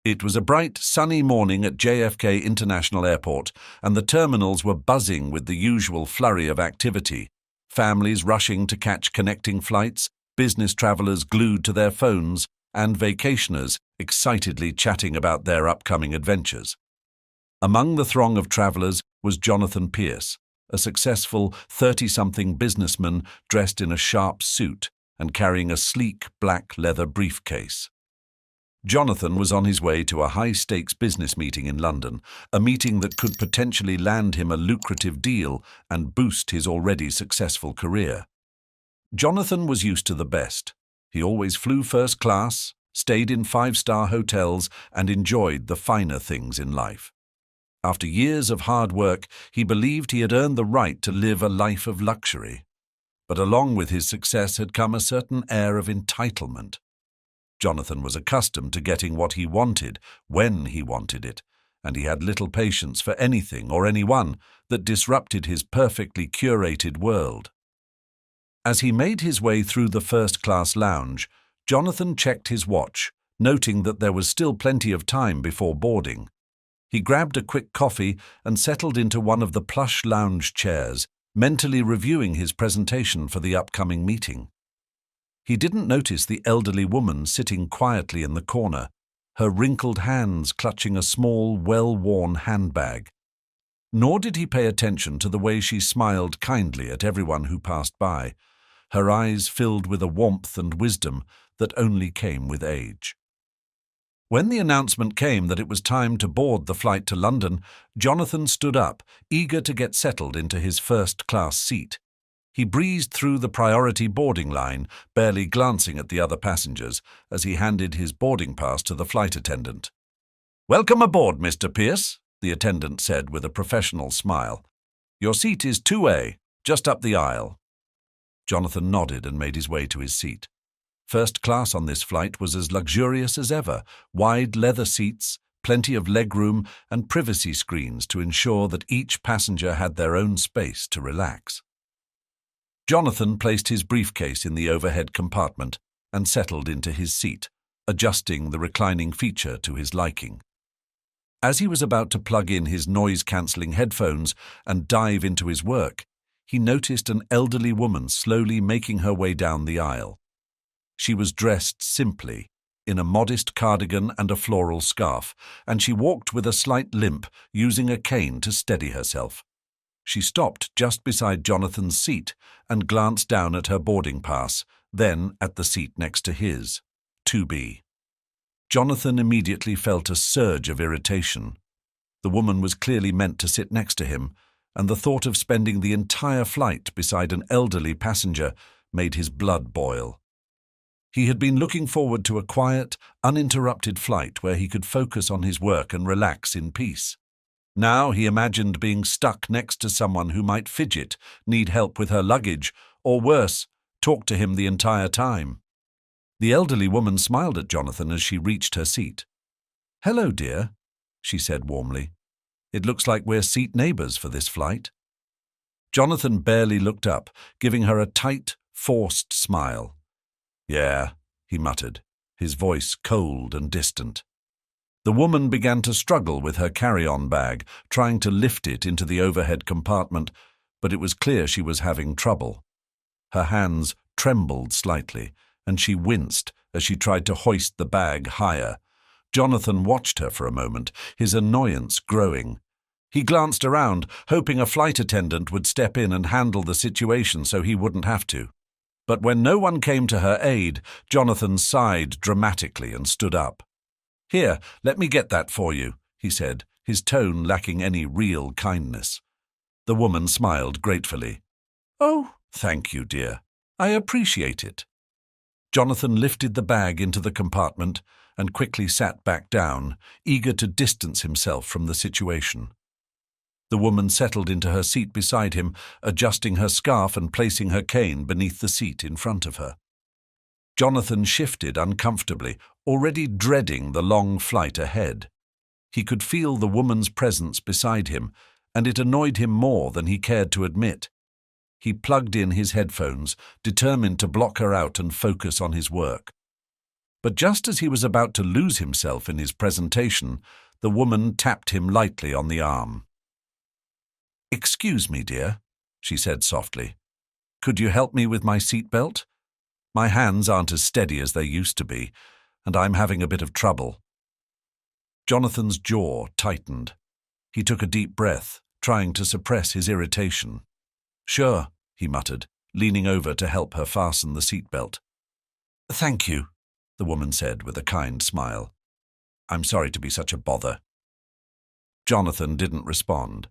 It was a bright, sunny morning at JFK International Airport, and the terminals were buzzing with the usual flurry of activity. Families rushing to catch connecting flights, business travelers glued to their phones, and vacationers excitedly chatting about their upcoming adventures. Among the throng of travelers was Jonathan Pierce, a successful 30-something businessman dressed in a sharp suit and carrying a sleek black leather briefcase. Jonathan was on his way to a high-stakes business meeting in London, a meeting that could potentially land him a lucrative deal and boost his already successful career. Jonathan was used to the best. He always flew first class, stayed in 5-star hotels, and enjoyed the finer things in life. After years of hard work, he believed he had earned the right to live a life of luxury. But along with his success had come a certain air of entitlement. Jonathan was accustomed to getting what he wanted when he wanted it, and he had little patience for anything or anyone that disrupted his perfectly curated world. As he made his way through the first-class lounge, Jonathan checked his watch, noting that there was still plenty of time before boarding. He grabbed a quick coffee and settled into one of the plush lounge chairs, mentally reviewing his presentation for the upcoming meeting. He didn't notice the elderly woman sitting quietly in the corner, her wrinkled hands clutching a small, well-worn handbag. Nor did he pay attention to the way she smiled kindly at everyone who passed by, her eyes filled with a warmth and wisdom that only came with age. When the announcement came that it was time to board the flight to London, Jonathan stood up, eager to get settled into his first-class seat. He breezed through the priority boarding line, barely glancing at the other passengers, as he handed his boarding pass to the flight attendant. "Welcome aboard, Mr. Pierce," the attendant said with a professional smile. "Your seat is 2A, just up the aisle." Jonathan nodded and made his way to his seat. First class on this flight was as luxurious as ever, wide leather seats, plenty of legroom, and privacy screens to ensure that each passenger had their own space to relax. Jonathan placed his briefcase in the overhead compartment and settled into his seat, adjusting the reclining feature to his liking. As he was about to plug in his noise-cancelling headphones and dive into his work, he noticed an elderly woman slowly making her way down the aisle. She was dressed simply, in a modest cardigan and a floral scarf, and she walked with a slight limp, using a cane to steady herself. She stopped just beside Jonathan's seat and glanced down at her boarding pass, then at the seat next to his, 2B. Jonathan immediately felt a surge of irritation. The woman was clearly meant to sit next to him, and the thought of spending the entire flight beside an elderly passenger made his blood boil. He had been looking forward to a quiet, uninterrupted flight where he could focus on his work and relax in peace. Now he imagined being stuck next to someone who might fidget, need help with her luggage, or worse, talk to him the entire time. The elderly woman smiled at Jonathan as she reached her seat. "Hello, dear," she said warmly. "It looks like we're seat neighbours for this flight." Jonathan barely looked up, giving her a tight, forced smile. "Yeah," he muttered, his voice cold and distant. The woman began to struggle with her carry-on bag, trying to lift it into the overhead compartment, but it was clear she was having trouble. Her hands trembled slightly, and she winced as she tried to hoist the bag higher. Jonathan watched her for a moment, his annoyance growing. He glanced around, hoping a flight attendant would step in and handle the situation so he wouldn't have to. But when no one came to her aid, Jonathan sighed dramatically and stood up. "Here, let me get that for you," he said, his tone lacking any real kindness. The woman smiled gratefully. "Oh, thank you, dear. I appreciate it." Jonathan lifted the bag into the compartment and quickly sat back down, eager to distance himself from the situation. The woman settled into her seat beside him, adjusting her scarf and placing her cane beneath the seat in front of her. Jonathan shifted uncomfortably, already dreading the long flight ahead. He could feel the woman's presence beside him, and it annoyed him more than he cared to admit. He plugged in his headphones, determined to block her out and focus on his work. But just as he was about to lose himself in his presentation, the woman tapped him lightly on the arm. "Excuse me, dear," she said softly. "Could you help me with my seatbelt? My hands aren't as steady as they used to be, and I'm having a bit of trouble." Jonathan's jaw tightened. He took a deep breath, trying to suppress his irritation. "Sure," he muttered, leaning over to help her fasten the seatbelt. "Thank you," the woman said with a kind smile. "I'm sorry to be such a bother." Jonathan didn't respond.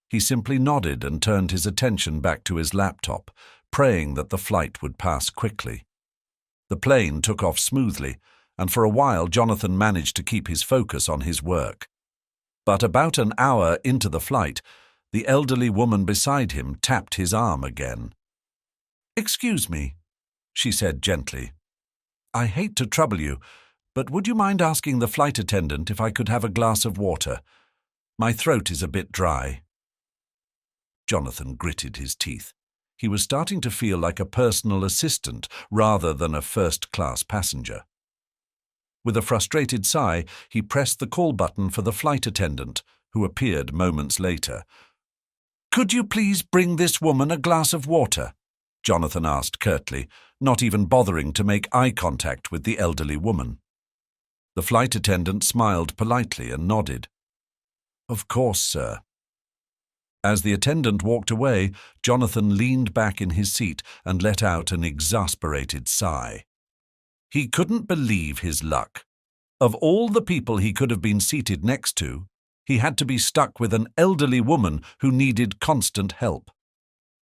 He simply nodded and turned his attention back to his laptop, praying that the flight would pass quickly. The plane took off smoothly, and for a while Jonathan managed to keep his focus on his work. But about an hour into the flight, the elderly woman beside him tapped his arm again. "Excuse me," she said gently. "I hate to trouble you, but would you mind asking the flight attendant if I could have a glass of water? My throat is a bit dry." Jonathan gritted his teeth. He was starting to feel like a personal assistant rather than a first-class passenger. With a frustrated sigh, he pressed the call button for the flight attendant, who appeared moments later. "Could you please bring this woman a glass of water?" Jonathan asked curtly, not even bothering to make eye contact with the elderly woman. The flight attendant smiled politely and nodded. "Of course, sir." As the attendant walked away, Jonathan leaned back in his seat and let out an exasperated sigh. He couldn't believe his luck. Of all the people he could have been seated next to, he had to be stuck with an elderly woman who needed constant help.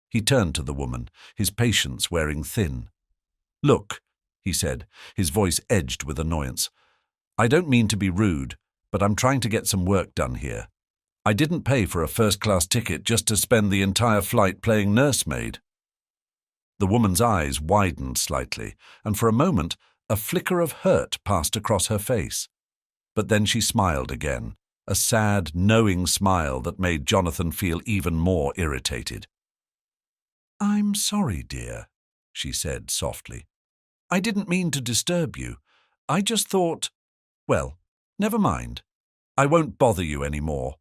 He turned to the woman, his patience wearing thin. "Look," he said, his voice edged with annoyance. "I don't mean to be rude, but I'm trying to get some work done here. I didn't pay for a first-class ticket just to spend the entire flight playing nursemaid." The woman's eyes widened slightly, and for a moment a flicker of hurt passed across her face. But then she smiled again, a sad, knowing smile that made Jonathan feel even more irritated. "I'm sorry, dear," she said softly. "I didn't mean to disturb you. I just thought, well, never mind. I won't bother you any more."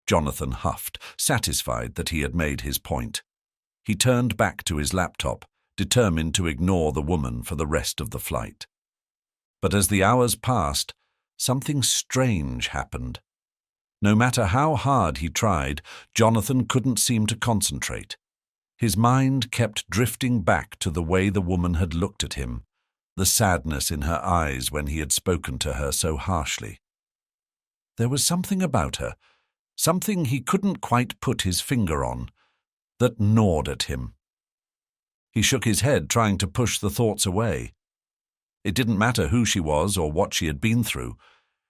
Jonathan huffed, satisfied that he had made his point. He turned back to his laptop, determined to ignore the woman for the rest of the flight. But as the hours passed, something strange happened. No matter how hard he tried, Jonathan couldn't seem to concentrate. His mind kept drifting back to the way the woman had looked at him, the sadness in her eyes when he had spoken to her so harshly. There was something about her, something he couldn't quite put his finger on, that gnawed at him. He shook his head, trying to push the thoughts away. It didn't matter who she was or what she had been through.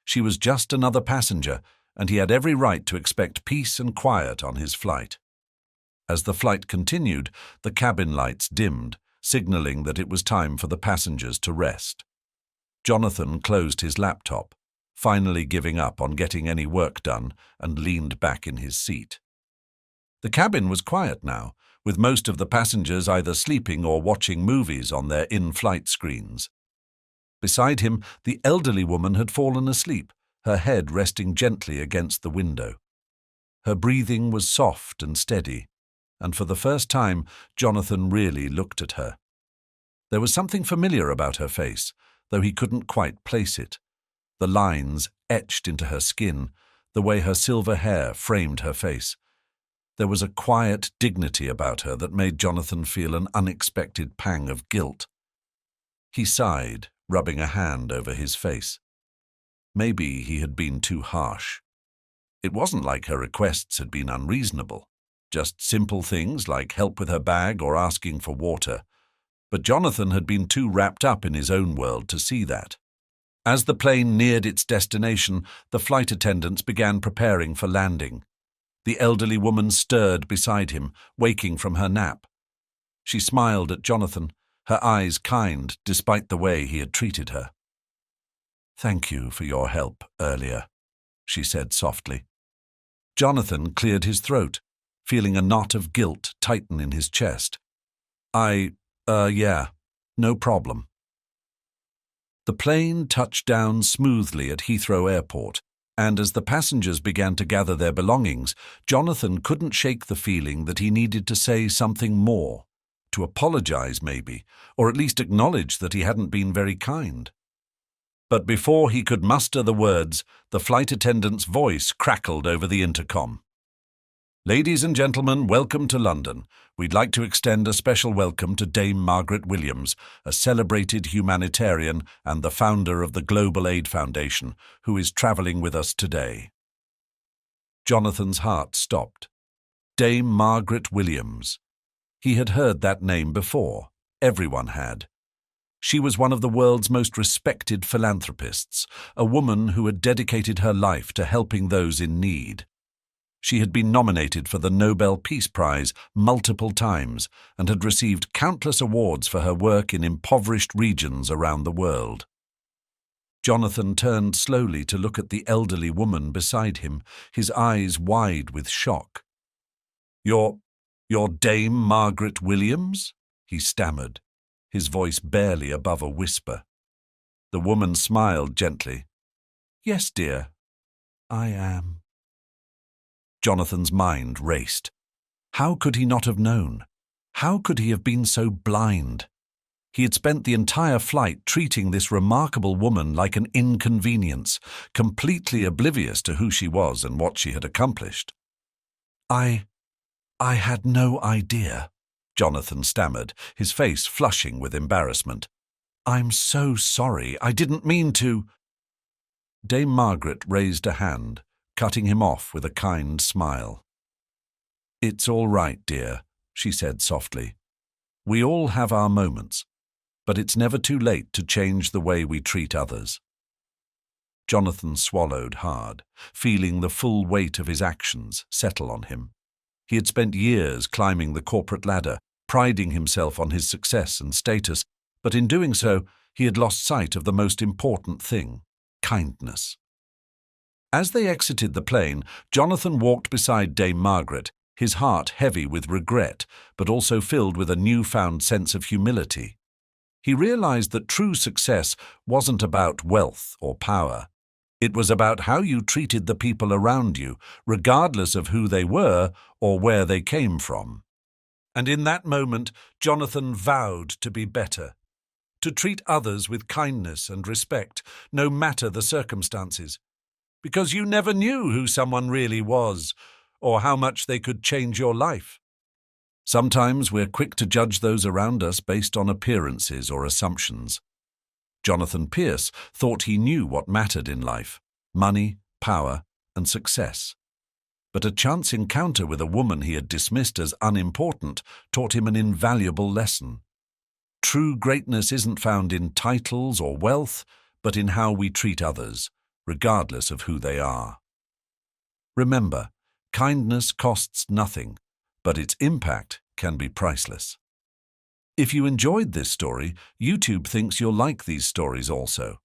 She was just another passenger, and he had every right to expect peace and quiet on his flight. As the flight continued, the cabin lights dimmed, signaling that it was time for the passengers to rest. Jonathan closed his laptop, finally giving up on getting any work done, and leaned back in his seat. The cabin was quiet now, with most of the passengers either sleeping or watching movies on their in-flight screens. Beside him, the elderly woman had fallen asleep, her head resting gently against the window. Her breathing was soft and steady, and for the first time, Jonathan really looked at her. There was something familiar about her face, though he couldn't quite place it. The lines etched into her skin, the way her silver hair framed her face. There was a quiet dignity about her that made Jonathan feel an unexpected pang of guilt. He sighed, rubbing a hand over his face. Maybe he had been too harsh. It wasn't like her requests had been unreasonable, just simple things like help with her bag or asking for water. But Jonathan had been too wrapped up in his own world to see that. As the plane neared its destination, the flight attendants began preparing for landing. The elderly woman stirred beside him, waking from her nap. She smiled at Jonathan, her eyes kind despite the way he had treated her. "Thank you for your help earlier," she said softly. Jonathan cleared his throat, feeling a knot of guilt tighten in his chest. Yeah, no problem." The plane touched down smoothly at Heathrow Airport, and as the passengers began to gather their belongings, Jonathan couldn't shake the feeling that he needed to say something more, to apologize maybe, or at least acknowledge that he hadn't been very kind. But before he could muster the words, the flight attendant's voice crackled over the intercom. "Ladies and gentlemen, welcome to London. We'd like to extend a special welcome to Dame Margaret Williams, a celebrated humanitarian and the founder of the Global Aid Foundation, who is travelling with us today." Jonathan's heart stopped. Dame Margaret Williams. He had heard that name before. Everyone had. She was one of the world's most respected philanthropists, a woman who had dedicated her life to helping those in need. She had been nominated for the Nobel Peace Prize multiple times and had received countless awards for her work in impoverished regions around the world. Jonathan turned slowly to look at the elderly woman beside him, his eyes wide with shock. You're Dame Margaret Williams?" he stammered, his voice barely above a whisper. The woman smiled gently. "Yes, dear, I am." Jonathan's mind raced. How could he not have known? How could he have been so blind? He had spent the entire flight treating this remarkable woman like an inconvenience, completely oblivious to who she was and what she had accomplished. I had no idea," Jonathan stammered, his face flushing with embarrassment. "I'm so sorry. I didn't mean to." Dame Margaret raised a hand, cutting him off with a kind smile. "It's all right, dear," she said softly. "We all have our moments, but it's never too late to change the way we treat others." Jonathan swallowed hard, feeling the full weight of his actions settle on him. He had spent years climbing the corporate ladder, priding himself on his success and status, but in doing so, he had lost sight of the most important thing: kindness. As they exited the plane, Jonathan walked beside Dame Margaret, his heart heavy with regret, but also filled with a newfound sense of humility. He realized that true success wasn't about wealth or power. It was about how you treated the people around you, regardless of who they were or where they came from. And in that moment, Jonathan vowed to be better, to treat others with kindness and respect, no matter the circumstances. Because you never knew who someone really was, or how much they could change your life. Sometimes we're quick to judge those around us based on appearances or assumptions. Jonathan Pierce thought he knew what mattered in life: money, power, and success. But a chance encounter with a woman he had dismissed as unimportant taught him an invaluable lesson. True greatness isn't found in titles or wealth, but in how we treat others, regardless of who they are. Remember, kindness costs nothing, but its impact can be priceless. If you enjoyed this story, YouTube thinks you'll like these stories also.